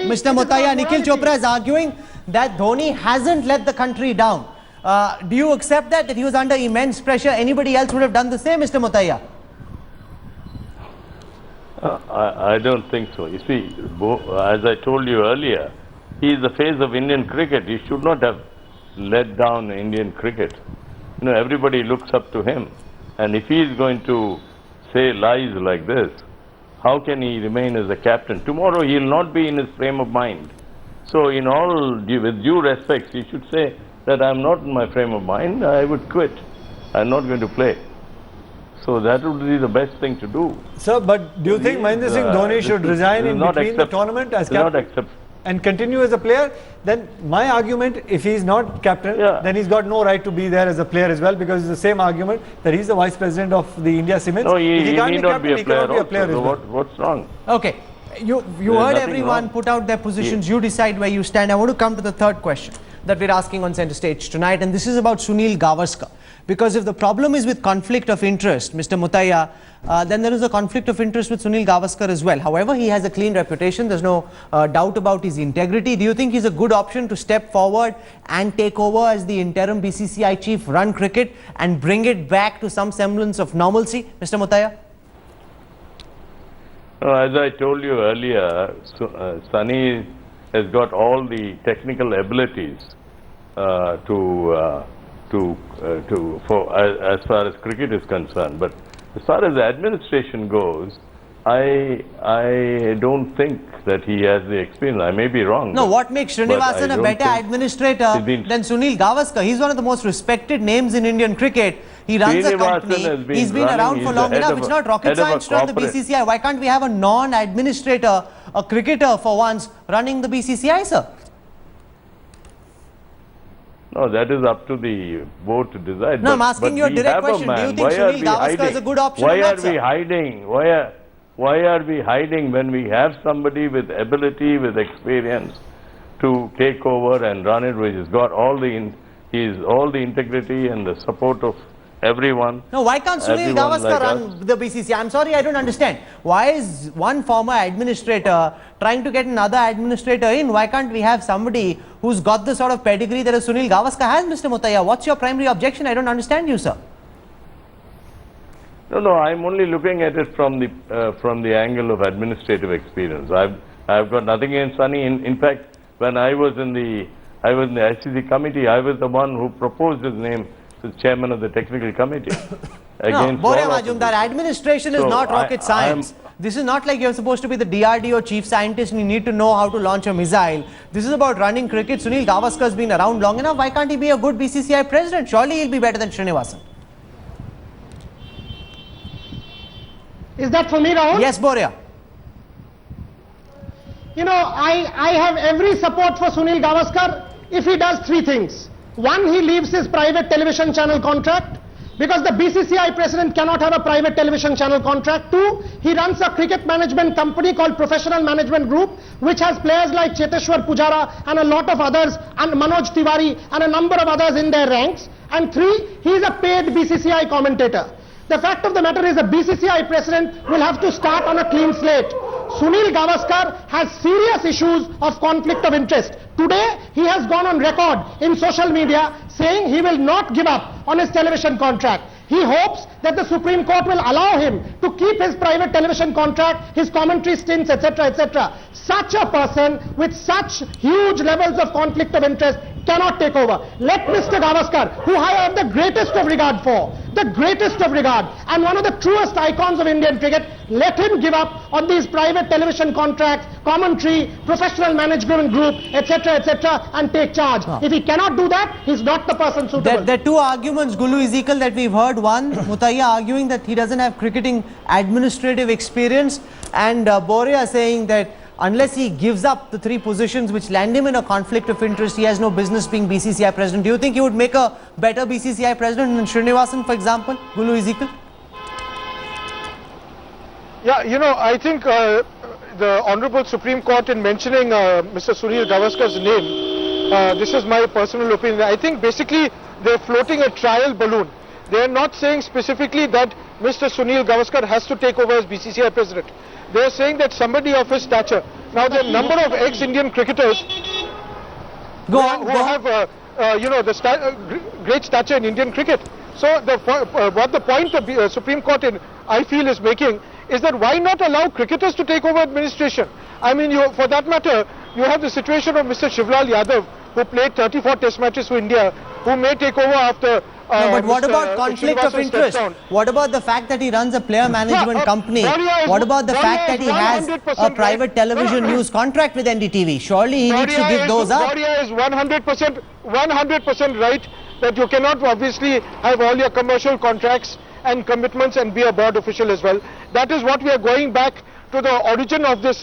Mr. Mutaiya, Nikhil Chopra is arguing that Dhoni hasn't let the country down. Do you accept that he was under immense pressure? Anybody else would have done the same, Mr. Mutaiya? I don't think so. You see, as I told you earlier, he is the face of Indian cricket. He should not have let down Indian cricket. You know, everybody looks up to him. And if he is going to say lies like this, how can he remain as a captain? Tomorrow he will not be in his frame of mind. So with due respect, he should say that I am not in my frame of mind, I would quit. I am not going to play. So that would be the best thing to do. Sir, but do you think Mahendra Singh Dhoni should resign in between the tournament as captain and continue as a player? Then my argument, if he is not captain, then he's got no right to be there as a player as well, because it's the same argument that he's the vice president of the India Cements. No, he need not be a player. So what's wrong? Okay, you heard everyone put out their positions. You decide where you stand. I want to come to the third question that we're asking on Centre Stage tonight, and this is about Sunil Gavaskar. Because if the problem is with conflict of interest, Mr. Mutaiya, then there is a conflict of interest with Sunil Gavaskar as well. However, he has a clean reputation. There's no doubt about his integrity. Do you think he's a good option to step forward and take over as the interim BCCI chief, run cricket and bring it back to some semblance of normalcy, Mr. Mutaiya? As I told you earlier, Sunny has got all the technical abilities as far as cricket is concerned. But as far as the administration goes, I don't think that he has the experience. I may be wrong. No, what makes Srinivasan a better administrator than Sunil Gavaskar? He's one of the most respected names in Indian cricket. He runs a company. He's been around for long enough. It's not rocket science to run the BCCI. Why can't we have a non-administrator, a cricketer for once, running the BCCI, sir? No, that is up to the board to decide. No, I'm asking you a direct question. Do you think Sunil Gavaskar is a good option? Why are we hiding? Why are we hiding when we have somebody with ability, with experience to take over and run it, which has got all the integrity and the support of everyone? No, why can't Sunil Gavaskar run the BCCI? I'm sorry, I don't understand. Why is one former administrator trying to get another administrator in? Why can't we have somebody who's got the sort of pedigree that a Sunil Gavaskar has, Mr. Mutaiya? What's your primary objection? I don't understand you, sir. No, I'm only looking at it from the angle of administrative experience. I've got nothing against Sunny. In fact, when I was in the ICC committee, I was the one who proposed his name as chairman of the technical committee. No, Boria Majumdar, administration is not rocket science. This is not like you're supposed to be the DRDO chief scientist and you need to know how to launch a missile. This is about running cricket. Sunil Gavaskar has been around long enough. Why can't he be a good BCCI president? Surely he'll be better than Srinivasan. Is that for me, Rahul? Yes, Boria. You know, I have every support for Sunil Gavaskar if he does three things. One, he leaves his private television channel contract, because the BCCI president cannot have a private television channel contract. Two, he runs a cricket management company called Professional Management Group, which has players like Cheteshwar Pujara and a lot of others, and Manoj Tiwari and a number of others in their ranks. And three, he is a paid BCCI commentator. The fact of the matter is the BCCI president will have to start on a clean slate. Sunil Gavaskar has serious issues of conflict of interest. Today, he has gone on record in social media saying he will not give up on his television contract. He hopes that the Supreme Court will allow him to keep his private television contract, his commentary stints, etc., etc. Such a person with such huge levels of conflict of interest cannot take over. Let Mr. Gavaskar, who I have the greatest of regard for, and one of the truest icons of Indian cricket, let him give up on these private television contracts, commentary, professional management group, etc., etc., and take charge. If he cannot do that, he's not the person suitable. There are two arguments, Gulu Ezekiel, that we've heard. One, Mutaiya arguing that he doesn't have cricketing administrative experience, and Boria saying that unless he gives up the three positions which land him in a conflict of interest, he has no business being BCCI president. Do you think he would make a better BCCI president than Srinivasan, for example? Gulu Ezekiel? Yeah, you know, I think the Honorable Supreme Court, in mentioning Mr. Sunil Gavaskar's name, this is my personal opinion. I think basically they're floating a trial balloon. They're not saying specifically that Mr. Sunil Gavaskar has to take over as BCCI president. They're saying that somebody of his stature. Now, Now the number of ex-Indian cricketers Go on, who go on. have you know, great stature in Indian cricket. So what the point the Supreme Court I feel is making is that why not allow cricketers to take over administration? I mean, for that matter, you have the situation of Mr. Shivlal Yadav, who played 34 test matches for India, who may take over after... No, but what about conflict of interest? What about the fact that he runs a player management company? What about the fact that he has a private television news contract with NDTV? Surely he needs to give those up. Wadia is 100% right that you cannot obviously have all your commercial contracts and commitments and be a board official as well. That is what we are going back to the origin of this